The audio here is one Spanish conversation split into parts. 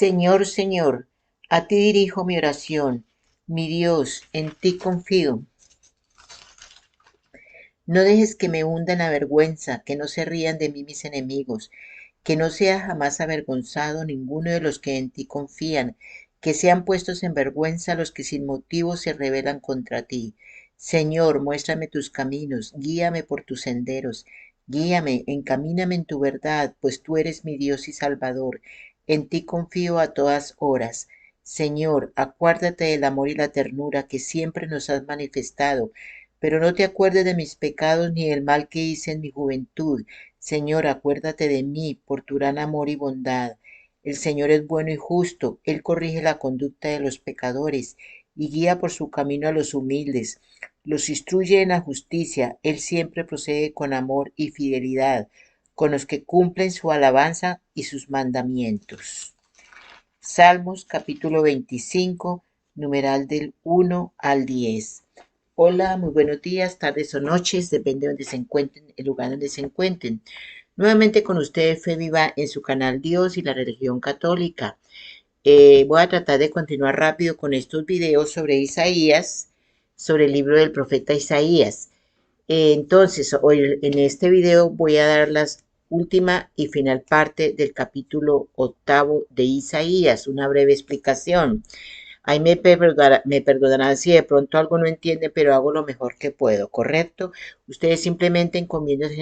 Señor, Señor, a ti dirijo mi oración. Mi Dios, en ti confío. No dejes que me hunda en la vergüenza, que no se rían de mí mis enemigos, que no sea jamás avergonzado ninguno de los que en ti confían, que sean puestos en vergüenza los que sin motivo se rebelan contra ti. Señor, muéstrame tus caminos, guíame por tus senderos, guíame, encamíname en tu verdad, pues tú eres mi Dios y Salvador. En ti confío a todas horas. Señor, acuérdate del amor y la ternura que siempre nos has manifestado, pero no te acuerdes de mis pecados ni del mal que hice en mi juventud. Señor, acuérdate de mí por tu gran amor y bondad. El Señor es bueno y justo, Él corrige la conducta de los pecadores y guía por su camino a los humildes. Los instruye en la justicia, Él siempre procede con amor y fidelidad, con los que cumplen su alabanza y sus mandamientos. Salmos capítulo 25, numeral del 1 al 10. Hola, muy buenos días, tardes o noches, depende de donde se encuentren, el lugar donde se encuentren. Nuevamente con ustedes, Fe Viva, en su canal Dios y la religión católica. Voy a tratar de continuar rápido con estos videos sobre Isaías, sobre el libro del profeta Isaías. Entonces, hoy en este video voy a dar la última y final parte del capítulo 8 de Isaías, una breve explicación. Ahí me perdonarán si de pronto algo no entiende, pero hago lo mejor que puedo, ¿correcto? Ustedes simplemente encomiéndense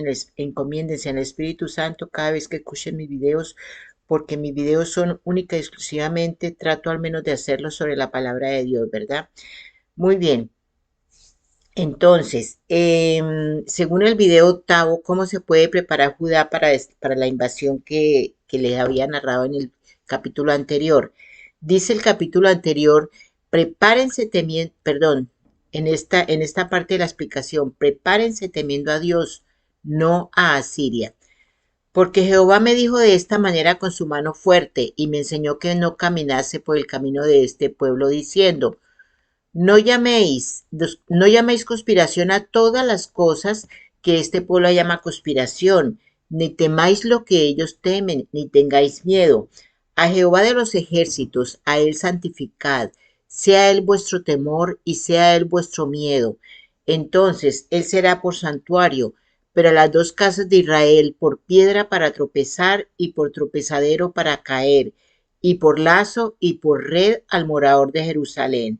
en el Espíritu Santo cada vez que escuchen mis videos, porque mis videos son única y exclusivamente, trato al menos de hacerlo sobre la palabra de Dios, ¿verdad? Muy bien. Entonces, según el video 8, ¿cómo se puede preparar Judá para la invasión que les había narrado en el capítulo anterior? Dice el capítulo anterior, prepárense temiendo, perdón, en esta parte de la explicación, prepárense temiendo a Dios, no a Asiria. Porque Jehová me dijo de esta manera con su mano fuerte y me enseñó que no caminase por el camino de este pueblo diciendo, no llaméis conspiración a todas las cosas que este pueblo llama conspiración, ni temáis lo que ellos temen, ni tengáis miedo. A Jehová de los ejércitos, a él santificad, sea él vuestro temor y sea él vuestro miedo. Entonces él será por santuario, pero a las dos casas de Israel por piedra para tropezar y por tropezadero para caer, y por lazo y por red al morador de Jerusalén.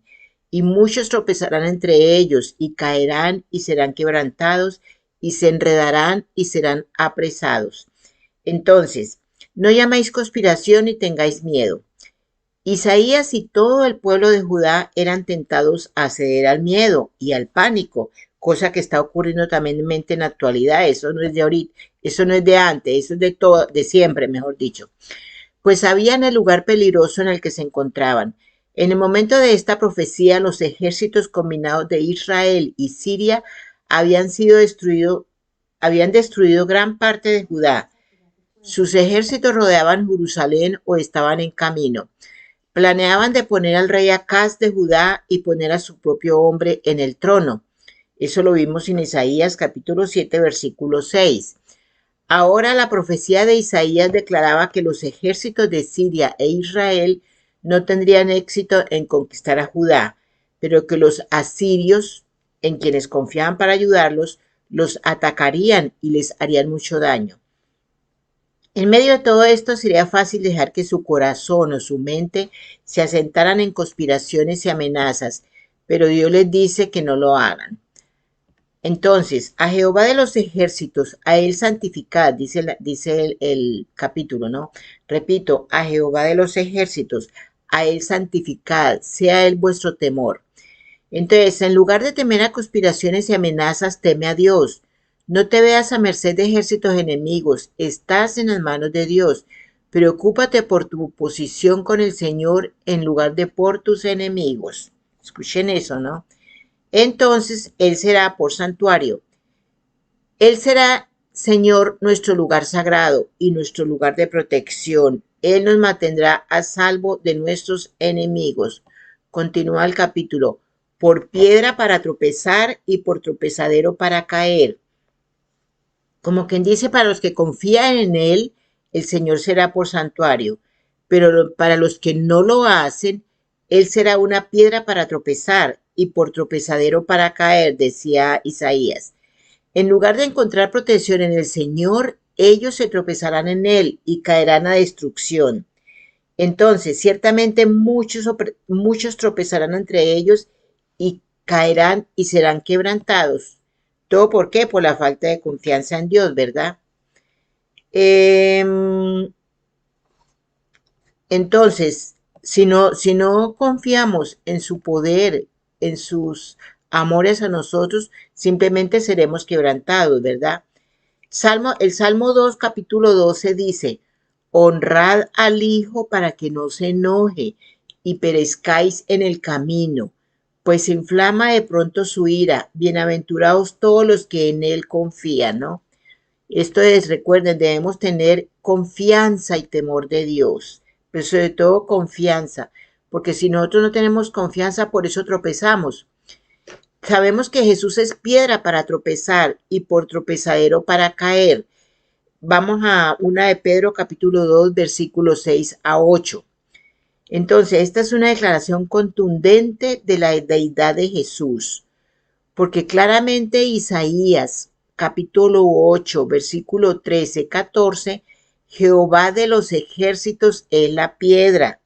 Y muchos tropezarán entre ellos, y caerán y serán quebrantados, y se enredarán y serán apresados. Entonces, no llaméis conspiración ni tengáis miedo. Isaías y todo el pueblo de Judá eran tentados a ceder al miedo y al pánico, cosa que está ocurriendo también en la actualidad. Eso no es de ahorita, eso no es de antes, eso es de siempre, mejor dicho. Pues sabían el lugar peligroso en el que se encontraban. En el momento de esta profecía, los ejércitos combinados de Israel y Siria habían destruido gran parte de Judá. Sus ejércitos rodeaban Jerusalén o estaban en camino. Planeaban deponer al rey Acaz de Judá y poner a su propio hombre en el trono. Eso lo vimos en Isaías capítulo 7, versículo 6. Ahora la profecía de Isaías declaraba que los ejércitos de Siria e Israel no tendrían éxito en conquistar a Judá, pero que los asirios, en quienes confiaban para ayudarlos, los atacarían y les harían mucho daño. En medio de todo esto sería fácil dejar que su corazón o su mente se asentaran en conspiraciones y amenazas, pero Dios les dice que no lo hagan. Entonces, a Jehová de los ejércitos, a él santificad, dice el capítulo, ¿no? Repito, a Jehová de los ejércitos, a él santificad, sea él vuestro temor. Entonces, en lugar de temer a conspiraciones y amenazas, teme a Dios. No te veas a merced de ejércitos enemigos, estás en las manos de Dios. Preocúpate por tu posición con el Señor en lugar de por tus enemigos. Escuchen eso, ¿no? Entonces Él será por santuario. Él será, Señor, nuestro lugar sagrado y nuestro lugar de protección. Él nos mantendrá a salvo de nuestros enemigos. Continúa el capítulo. Por piedra para tropezar y por tropezadero para caer. Como quien dice, para los que confían en Él, el Señor será por santuario. pero para los que no lo hacen, él será una piedra para tropezar y por tropezadero para caer, decía Isaías. En lugar de encontrar protección en el Señor, ellos se tropezarán en él y caerán a destrucción. Entonces, ciertamente muchos tropezarán entre ellos y caerán y serán quebrantados. ¿Todo por qué? Por la falta de confianza en Dios, ¿verdad? Entonces, si no confiamos en su poder, en sus amores a nosotros, simplemente seremos quebrantados, ¿verdad? El Salmo 2, capítulo 12 dice, honrad al Hijo para que no se enoje y perezcáis en el camino, pues se inflama de pronto su ira. Bienaventurados todos los que en él confían, ¿no? Esto es, recuerden, debemos tener confianza y temor de Dios, pero sobre todo confianza, porque si nosotros no tenemos confianza, por eso tropezamos. Sabemos que Jesús es piedra para tropezar y por tropezadero para caer. Vamos a una de Pedro capítulo 2, versículos 6 a 8. Entonces, esta es una declaración contundente de la deidad de Jesús, porque claramente Isaías capítulo 8, versículo 13, 14, Jehová de los ejércitos es la piedra.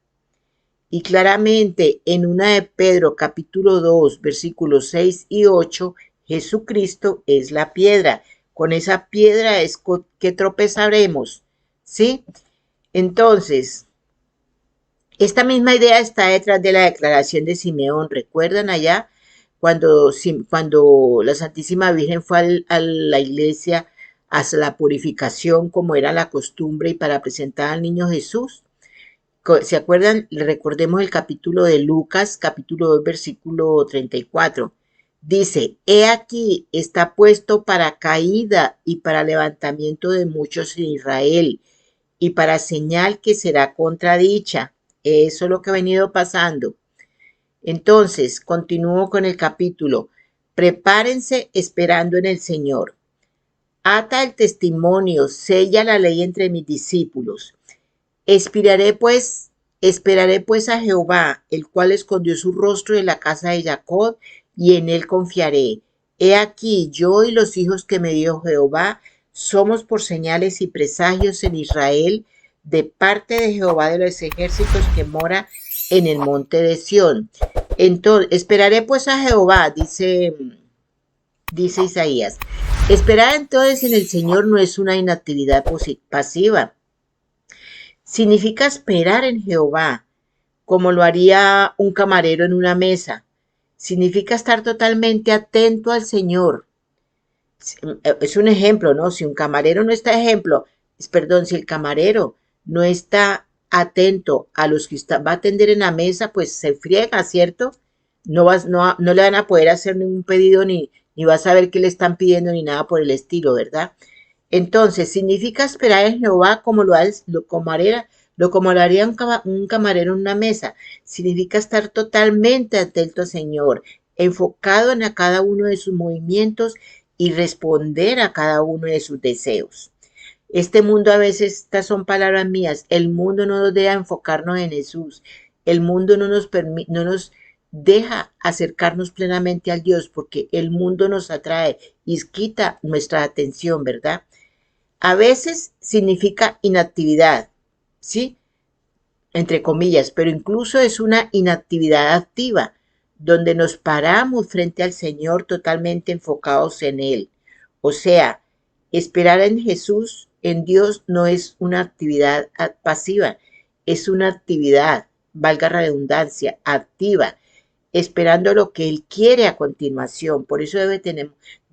Y claramente en una de Pedro capítulo 2, versículos 6 y 8, Jesucristo es la piedra. Con esa piedra es que tropezaremos, ¿sí? Entonces, esta misma idea está detrás de la declaración de Simeón. ¿Recuerdan allá cuando la Santísima Virgen fue a la iglesia hasta la purificación, como era la costumbre, y para presentar al niño Jesús? ¿Se acuerdan? Recordemos el capítulo de Lucas, capítulo 2, versículo 34. Dice, he aquí está puesto para caída y para levantamiento de muchos en Israel y para señal que será contradicha. Eso es lo que ha venido pasando. Entonces, continúo con el capítulo. Prepárense esperando en el Señor. Ata el testimonio, sella la ley entre mis discípulos. Esperaré pues a Jehová, el cual escondió su rostro de la casa de Jacob, y en él confiaré. He aquí, yo y los hijos que me dio Jehová, somos por señales y presagios en Israel, de parte de Jehová de los ejércitos que mora en el monte de Sión. Entonces, esperaré pues a Jehová, dice Isaías. Esperar entonces en el Señor no es una inactividad pasiva. Significa esperar en Jehová, como lo haría un camarero en una mesa. Significa estar totalmente atento al Señor. Es un ejemplo, ¿no? Si un camarero no está si el camarero no está atento a los que va a atender en la mesa, pues se friega, ¿cierto? No le van a poder hacer ningún pedido ni va a saber qué le están pidiendo ni nada por el estilo, ¿verdad? Entonces, significa esperar en Jehová como lo haría un camarero en una mesa. Significa estar totalmente atento al Señor, enfocado en a cada uno de sus movimientos y responder a cada uno de sus deseos. Este mundo, a veces, estas son palabras mías, el mundo no nos deja enfocarnos en Jesús. El mundo no nos deja acercarnos plenamente al Dios, porque el mundo nos atrae y quita nuestra atención, ¿verdad? A veces significa inactividad, ¿sí? Entre comillas, pero incluso es una inactividad activa, donde nos paramos frente al Señor totalmente enfocados en Él. O sea, esperar en Jesús, en Dios, no es una actividad pasiva, es una actividad, valga la redundancia, activa, esperando lo que Él quiere a continuación. Por eso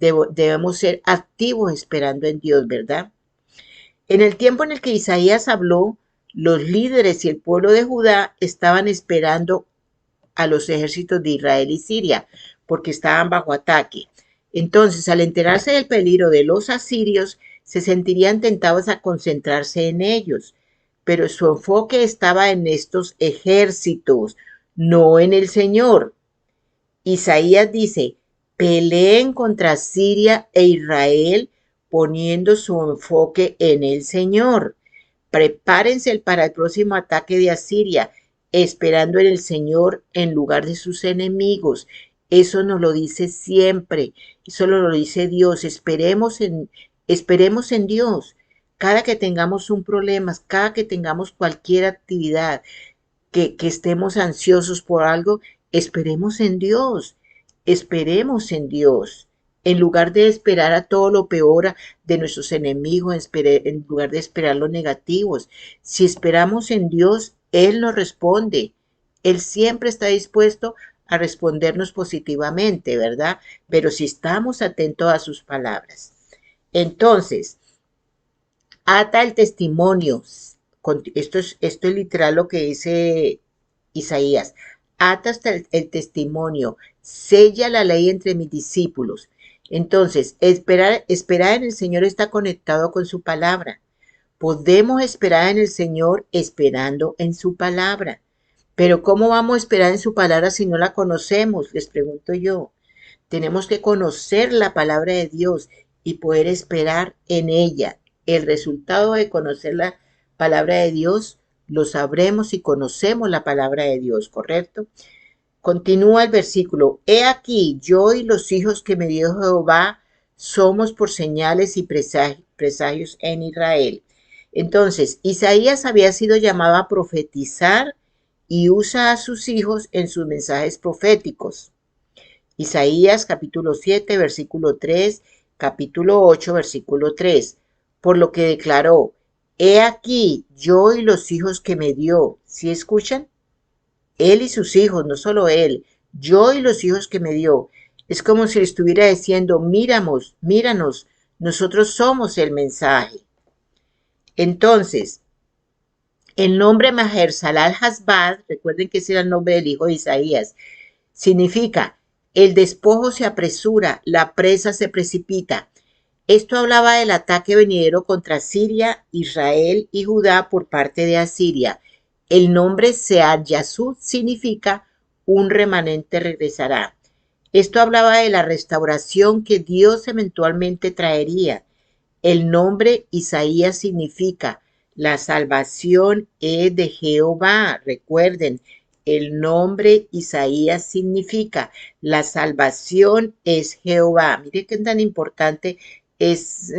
debemos ser activos esperando en Dios, ¿verdad? En el tiempo en el que Isaías habló, los líderes y el pueblo de Judá estaban esperando a los ejércitos de Israel y Siria, porque estaban bajo ataque. Entonces, al enterarse del peligro de los asirios, se sentirían tentados a concentrarse en ellos, pero su enfoque estaba en estos ejércitos, no en el Señor. Isaías dice, peleen contra Siria e Israel, poniendo su enfoque en el Señor. Prepárense para el próximo ataque de Asiria, esperando en el Señor en lugar de sus enemigos. Eso nos lo dice siempre, eso nos lo dice Dios. Esperemos en Dios. Cada que tengamos un problema, cada que tengamos cualquier actividad, que estemos ansiosos por algo, esperemos en Dios, esperemos en Dios. En lugar de esperar a todo lo peor de nuestros enemigos, en lugar de esperar los negativos, si esperamos en Dios, Él nos responde. Él siempre está dispuesto a respondernos positivamente, ¿verdad? Pero si estamos atentos a sus palabras. Entonces, ata el testimonio. Esto es literal lo que dice Isaías. Ata hasta el testimonio. Sella la ley entre mis discípulos. Entonces, esperar en el Señor está conectado con su palabra. Podemos esperar en el Señor esperando en su palabra. Pero ¿cómo vamos a esperar en su palabra si no la conocemos? Les pregunto yo. Tenemos que conocer la palabra de Dios y poder esperar en ella. El resultado de conocer la palabra de Dios lo sabremos si conocemos la palabra de Dios, ¿correcto? Continúa el versículo. He aquí, yo y los hijos que me dio Jehová somos por señales y presagios en Israel. Entonces, Isaías había sido llamado a profetizar y usa a sus hijos en sus mensajes proféticos. Isaías capítulo 7, versículo 3, capítulo 8, versículo 3. Por lo que declaró, he aquí, yo y los hijos que me dio. ¿Sí escuchan? Él y sus hijos, no solo él, yo y los hijos que me dio. Es como si le estuviera diciendo, míranos, nosotros somos el mensaje. Entonces, el nombre Maher-Salal Hasbaz, recuerden que ese era el nombre del hijo de Isaías, significa el despojo se apresura, la presa se precipita. Esto hablaba del ataque venidero contra Siria, Israel y Judá por parte de Asiria. El nombre Sead Yasud significa un remanente regresará. Esto hablaba de la restauración que Dios eventualmente traería. El nombre Isaías significa la salvación es de Jehová. Recuerden, el nombre Isaías significa la salvación es Jehová. Mire qué tan importante es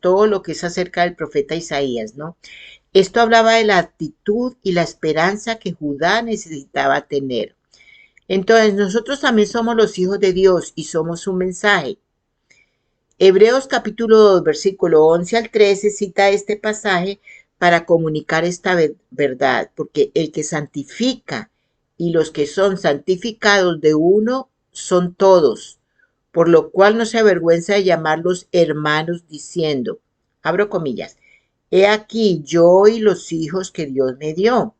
todo lo que es acerca del profeta Isaías, ¿no? Esto hablaba de la actitud y la esperanza que Judá necesitaba tener. Entonces, nosotros también somos los hijos de Dios y somos un mensaje. Hebreos capítulo 2, versículo 11 al 13 cita este pasaje para comunicar esta verdad, porque el que santifica y los que son santificados de uno son todos, por lo cual no se avergüenza de llamarlos hermanos diciendo, abro comillas, he aquí yo y los hijos que Dios me dio.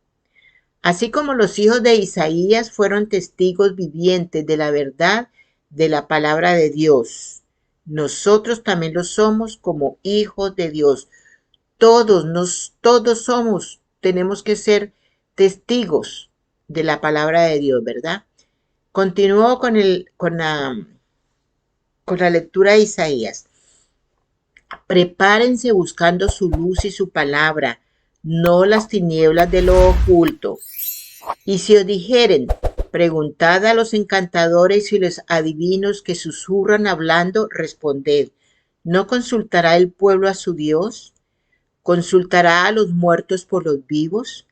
Así como los hijos de Isaías fueron testigos vivientes de la verdad de la palabra de Dios, nosotros también lo somos como hijos de Dios. Todos tenemos que ser testigos de la palabra de Dios, ¿verdad? Continúo con la lectura de Isaías. Prepárense buscando su luz y su palabra, no las tinieblas de lo oculto. Y si os dijeren, preguntad a los encantadores y los adivinos que susurran hablando, responded, ¿no consultará el pueblo a su Dios? ¿Consultará a los muertos por los vivos?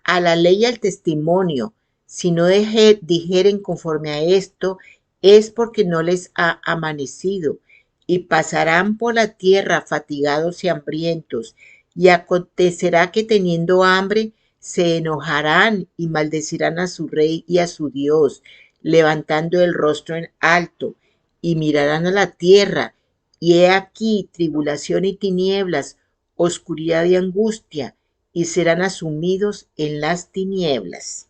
A la ley y al testimonio. Si no dijeren conforme a esto, es porque no les ha amanecido, y pasarán por la tierra fatigados y hambrientos, y acontecerá que teniendo hambre, se enojarán y maldecirán a su rey y a su Dios, levantando el rostro en alto, y mirarán a la tierra, y he aquí tribulación y tinieblas, oscuridad y angustia, y serán asumidos en las tinieblas.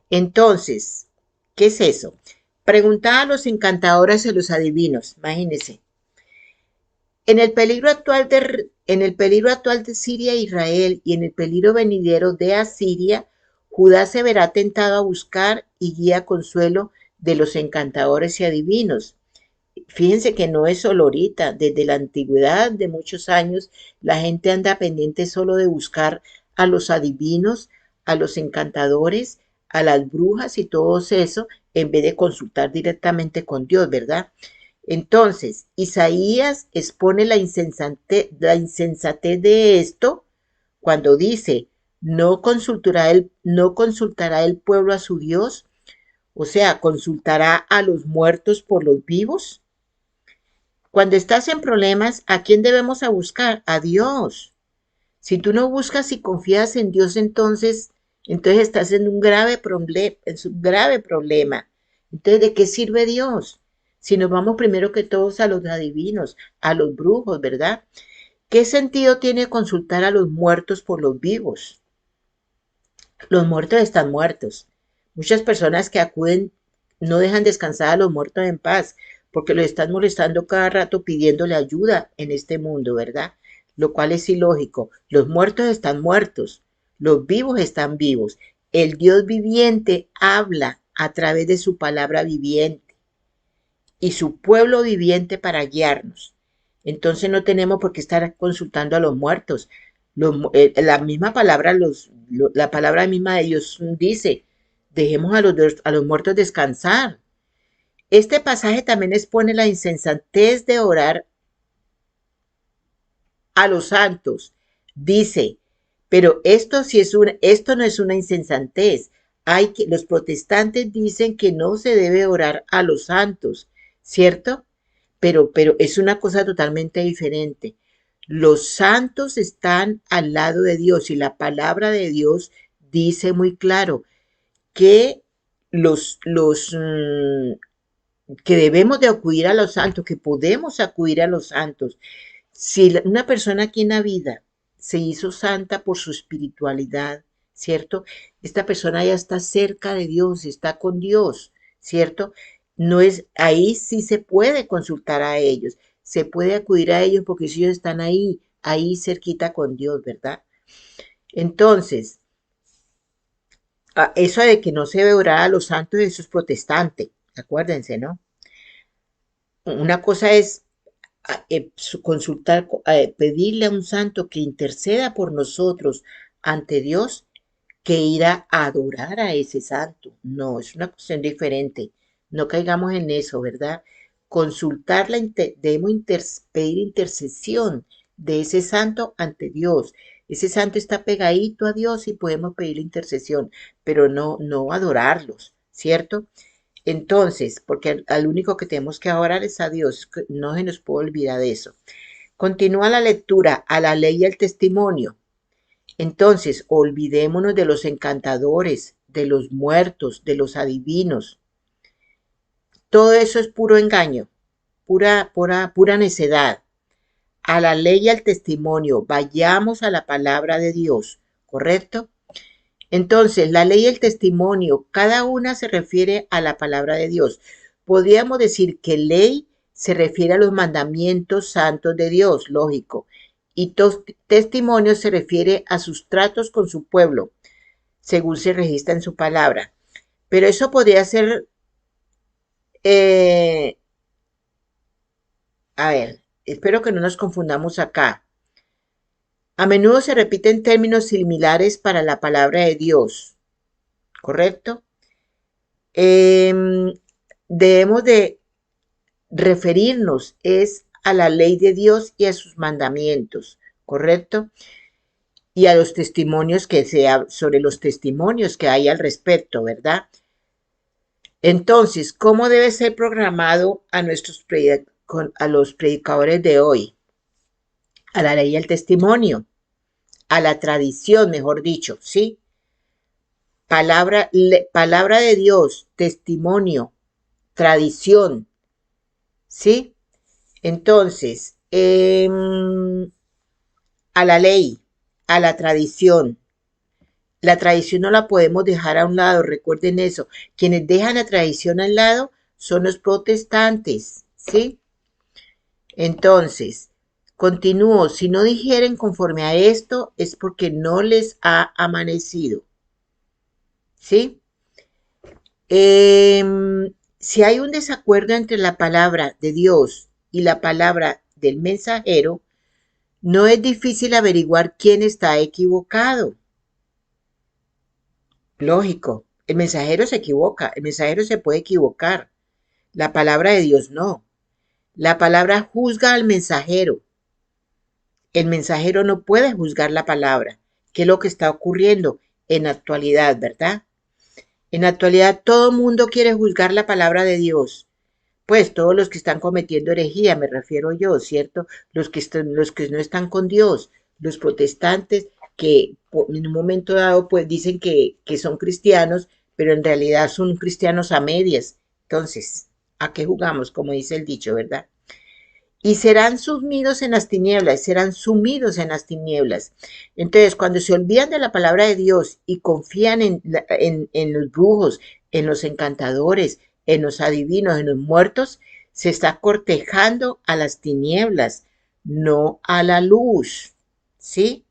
Entonces, ¿qué es eso? Preguntad a los encantadores y a los adivinos, imagínense. En el peligro actual de Siria e Israel y en el peligro venidero de Asiria, Judá se verá tentado a buscar y guía consuelo de los encantadores y adivinos. Fíjense que no es solo ahorita, desde la antigüedad de muchos años, la gente anda pendiente solo de buscar a los adivinos, a los encantadores, a las brujas y todo eso, en vez de consultar directamente con Dios, ¿verdad? Entonces, Isaías expone la insensatez de esto cuando dice, no consultará el pueblo a su Dios, o sea, consultará a los muertos por los vivos. Cuando estás en problemas, ¿a quién debemos a buscar? A Dios. Si tú no buscas y confías en Dios, entonces estás en un grave problema. Entonces, ¿de qué sirve Dios? Si nos vamos primero que todos a los adivinos, a los brujos, ¿verdad? ¿Qué sentido tiene consultar a los muertos por los vivos? Los muertos están muertos. Muchas personas que acuden no dejan descansar a los muertos en paz porque los están molestando cada rato pidiéndole ayuda en este mundo, ¿verdad? Lo cual es ilógico. Los muertos están muertos, los vivos están vivos. El Dios viviente habla a través de su palabra viviente y su pueblo viviente para guiarnos. Entonces no tenemos por qué estar consultando a los muertos. La misma palabra, la palabra misma de Dios dice, dejemos a los muertos descansar. Este pasaje también expone la insensatez de orar a los santos. Dice, pero esto no es una insensatez. Los protestantes dicen que no se debe orar a los santos, ¿cierto? Pero es una cosa totalmente diferente. Los santos están al lado de Dios y la palabra de Dios dice muy claro que que debemos de acudir a los santos, que podemos acudir a los santos. Si una persona aquí en la vida se hizo santa por su espiritualidad, ¿cierto? Esta persona ya está cerca de Dios, está con Dios, ¿cierto? No es, ahí sí se puede consultar a ellos, se puede acudir a ellos porque si ellos están ahí cerquita con Dios, ¿verdad? Entonces, eso de que no se debe orar a los santos, eso es protestante, acuérdense, ¿no? Una cosa es consultar, pedirle a un santo que interceda por nosotros ante Dios, que ir a adorar a ese santo. No, es una cuestión diferente. No caigamos en eso, ¿verdad? Debemos pedir intercesión de ese santo ante Dios. Ese santo está pegadito a Dios y podemos pedir intercesión, pero no adorarlos, ¿cierto? Entonces, porque al único que tenemos que adorar es a Dios, no se nos puede olvidar de eso. Continúa la lectura, a la ley y al testimonio. Entonces, olvidémonos de los encantadores, de los muertos, de los adivinos. Todo eso es puro engaño, pura necedad. A la ley y al testimonio, vayamos a la palabra de Dios, ¿correcto? Entonces, la ley y el testimonio, cada una se refiere a la palabra de Dios. Podríamos decir que ley se refiere a los mandamientos santos de Dios, lógico, y testimonio se refiere a sus tratos con su pueblo, según se registra en su palabra. Pero eso podría ser, eh, a ver, espero que no nos confundamos acá. A menudo se repiten términos similares para la palabra de Dios, ¿correcto? Debemos de referirnos es a la ley de Dios y a sus mandamientos, ¿correcto? Y a los testimonios sobre los testimonios que hay al respecto, ¿verdad? Entonces, ¿cómo debe ser programado a los predicadores de hoy? A la ley y al testimonio, a la tradición, mejor dicho, ¿sí? Palabra de Dios, testimonio, tradición, ¿sí? Entonces, a la ley, a la tradición. La tradición no la podemos dejar a un lado, recuerden eso. Quienes dejan la tradición al lado son los protestantes, ¿sí? Entonces, continúo, si no dijeren conforme a esto es porque no les ha amanecido, ¿sí? Si hay un desacuerdo entre la palabra de Dios y la palabra del mensajero, no es difícil averiguar quién está equivocado. Lógico, el mensajero se equivoca, el mensajero se puede equivocar. La palabra de Dios no. La palabra juzga al mensajero. El mensajero no puede juzgar la palabra, que es lo que está ocurriendo en la actualidad, ¿verdad? En la actualidad todo el mundo quiere juzgar la palabra de Dios. Pues todos los que están cometiendo herejía, me refiero yo, ¿cierto? Los que no están con Dios, los protestantes que en un momento dado pues dicen que son cristianos, pero en realidad son cristianos a medias. Entonces, ¿a qué jugamos? Como dice el dicho, ¿verdad? Y serán sumidos en las tinieblas, serán sumidos en las tinieblas. Entonces, cuando se olvidan de la palabra de Dios y confían en los brujos, en los encantadores, en los adivinos, en los muertos, se está cortejando a las tinieblas, no a la luz. ¿Sí?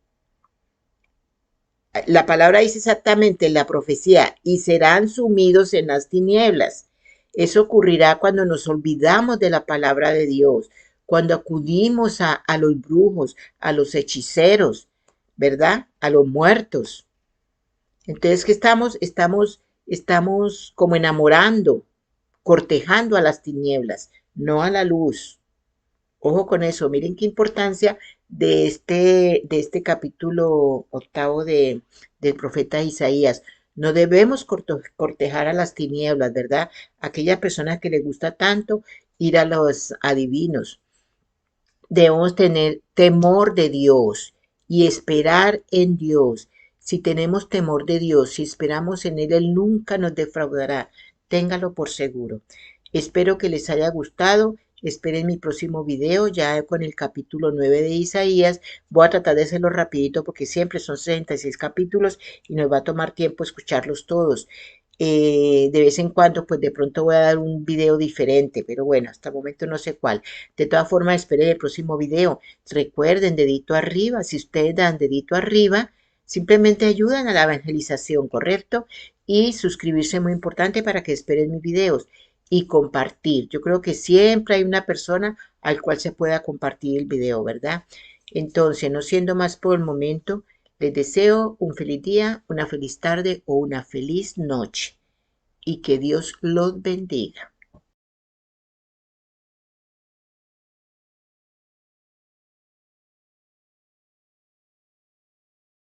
La palabra dice exactamente en la profecía, y serán sumidos en las tinieblas. Eso ocurrirá cuando nos olvidamos de la palabra de Dios, cuando acudimos a los brujos, a los hechiceros, ¿verdad? A los muertos. Entonces, ¿qué estamos? Estamos como enamorando, cortejando a las tinieblas, no a la luz. Ojo con eso, miren qué importancia de este capítulo octavo del profeta Isaías. No debemos cortejar a las tinieblas, ¿verdad? Aquella persona que le gusta tanto ir a los adivinos. Debemos tener temor de Dios y esperar en Dios. Si tenemos temor de Dios, si esperamos en Él, Él nunca nos defraudará. Téngalo por seguro. Espero que les haya gustado. Esperen mi próximo video ya con el capítulo 9 de Isaías. Voy a tratar de hacerlo rapidito porque siempre son 66 capítulos y nos va a tomar tiempo escucharlos todos. De vez en cuando, pues de pronto voy a dar un video diferente, pero bueno, hasta el momento no sé cuál. De todas formas, esperen el próximo video. Recuerden, dedito arriba. Si ustedes dan dedito arriba, simplemente ayudan a la evangelización, ¿correcto? Y suscribirse es muy importante para que esperen mis videos. Y compartir. Yo creo que siempre hay una persona al cual se pueda compartir el video, ¿verdad? Entonces, no siendo más por el momento, les deseo un feliz día, una feliz tarde o una feliz noche y que Dios los bendiga.